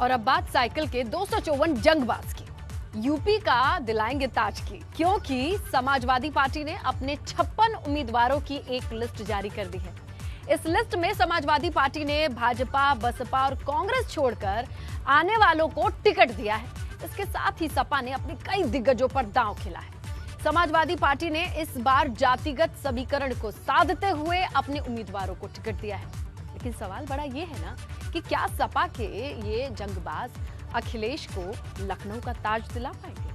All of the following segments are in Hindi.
और अब बात साइकिल के 254 जंगबाज की। यूपी का दिलाएंगे ताज की, क्योंकि समाजवादी पार्टी ने अपने 56 उम्मीदवारों की एक लिस्ट जारी कर दी है। इस लिस्ट में समाजवादी पार्टी ने भाजपा, बसपा और कांग्रेस छोड़कर आने वालों को टिकट दिया है। इसके साथ ही सपा ने अपने कई दिग्गजों पर दांव खेला है। समाजवादी पार्टी ने इस बार जातिगत समीकरण को साधते हुए अपने उम्मीदवारों को टिकट दिया है। लेकिन सवाल बड़ा ये है ना कि क्या सपा के ये जंगबाज अखिलेश को लखनऊ का ताज दिला पाएंगे?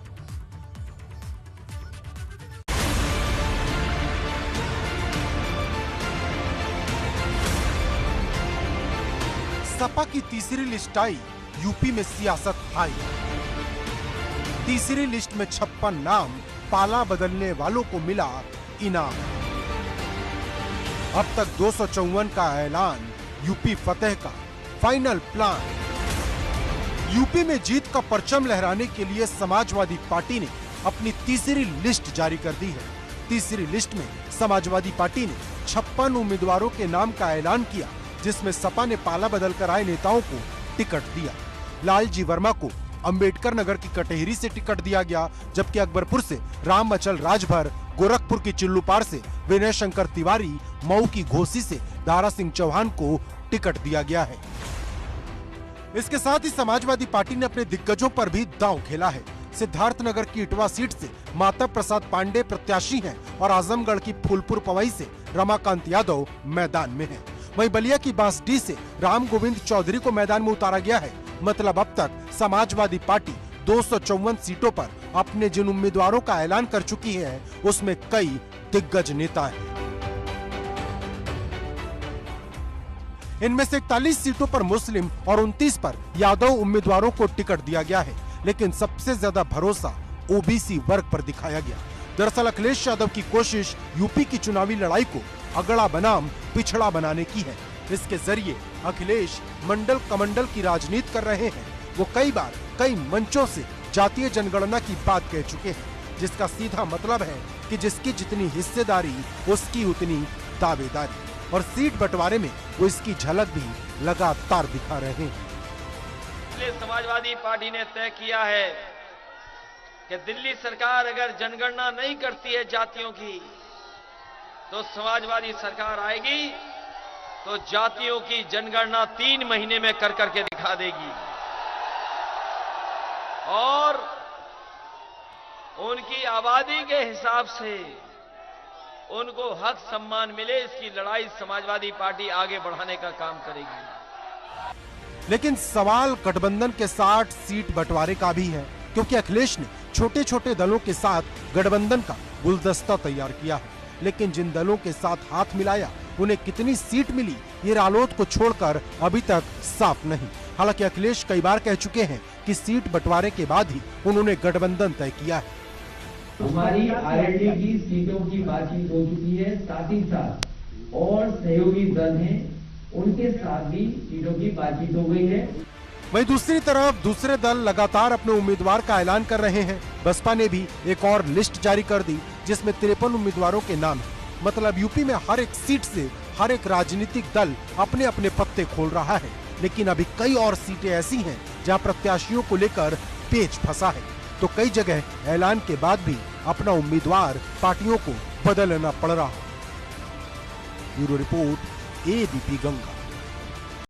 सपा की तीसरी लिस्ट आई, यूपी में सियासत हाई। तीसरी लिस्ट में 56 नाम, पाला बदलने वालों को मिला इनाम। अब तक 254 का ऐलान, यूपी फतेह का फाइनल प्लान। यूपी में जीत का परचम लहराने के लिए समाजवादी पार्टी ने अपनी तीसरी लिस्ट जारी कर दी है। तीसरी लिस्ट में समाजवादी पार्टी ने 56 उम्मीदवारों के नाम का ऐलान किया, जिसमें सपा ने पाला बदलकर आए नेताओं को टिकट दिया। लालजी वर्मा को अंबेडकर नगर की कटेहरी से टिकट दिया गया, जबकि अकबरपुर से राम अचल राजभर, गोरखपुर की चिल्लूपार से विनय शंकर तिवारी, मऊ की घोसी से दारा सिंह चौहान को टिकट दिया गया है। इसके साथ ही समाजवादी पार्टी ने अपने दिग्गजों पर भी दांव खेला है। सिद्धार्थनगर की इटवा सीट से माता प्रसाद पांडे प्रत्याशी हैं और आजमगढ़ की फूलपुर पवई से रमाकांत यादव मैदान में हैं। वहीं बलिया की बांसडीह से राम गोविंद चौधरी को मैदान में उतारा गया है। मतलब अब तक समाजवादी पार्टी 254 सीटों पर अपने जिन उम्मीदवारों का ऐलान कर चुकी है, उसमें कई दिग्गज नेता हैं। इनमें से 41 सीटों पर मुस्लिम और 29 पर यादव उम्मीदवारों को टिकट दिया गया है, लेकिन सबसे ज्यादा भरोसा ओबीसी वर्ग पर दिखाया गया। दरअसल अखिलेश यादव की कोशिश यूपी की चुनावी लड़ाई को अगड़ा बनाम पिछड़ा बनाने की है। इसके जरिए अखिलेश मंडल कमंडल की राजनीति कर रहे हैं। वो कई बार कई मंचों से जातीय जनगणना की बात कह चुके हैं, जिसका सीधा मतलब है कि जिसकी जितनी हिस्सेदारी उसकी उतनी दावेदारी, और सीट बंटवारे में वो इसकी झलक भी लगातार दिखा रहे हैं। इसलिए समाजवादी पार्टी ने तय किया है कि दिल्ली सरकार अगर जनगणना नहीं करती है जातियों की, तो समाजवादी सरकार आएगी तो जातियों की जनगणना 3 महीने में कर करके दिखा देगी और उनकी आबादी के हिसाब से उनको हक सम्मान मिले, इसकी लड़ाई समाजवादी पार्टी आगे बढ़ाने का काम करेगी। लेकिन सवाल गठबंधन के 60 सीट बंटवारे का भी है, क्योंकि अखिलेश ने छोटे छोटे दलों के साथ गठबंधन का गुलदस्ता तैयार किया है। लेकिन जिन दलों के साथ हाथ मिलाया, उन्हें कितनी सीट मिली, ये रालोद को छोड़कर अभी तक साफ नहीं। हालांकि अखिलेश कई बार कह चुके हैं कि सीट बंटवारे के बाद ही उन्होंने गठबंधन तय किया है। हमारी आरएलडी की सीटों की बातचीत हो चुकी है, साथ ही साथ और सहयोगी दल हैं, उनके साथ भी सीटों की बातचीत हो गई है। वहीं दूसरी तरफ दूसरे दल लगातार अपने उम्मीदवार का ऐलान कर रहे हैं। बसपा ने भी एक और लिस्ट जारी कर दी, जिसमें 53 उम्मीदवारों के नाम है। मतलब यूपी में हर एक सीट से हर एक राजनीतिक दल अपने अपने पत्ते खोल रहा है। लेकिन अभी कई और सीटें ऐसी हैं जहां प्रत्याशियों को लेकर पेच फंसा है, तो कई जगह ऐलान के बाद भी अपना उम्मीदवार पार्टियों को बदलना पड़ रहा है। Bureau report, ABP Ganga.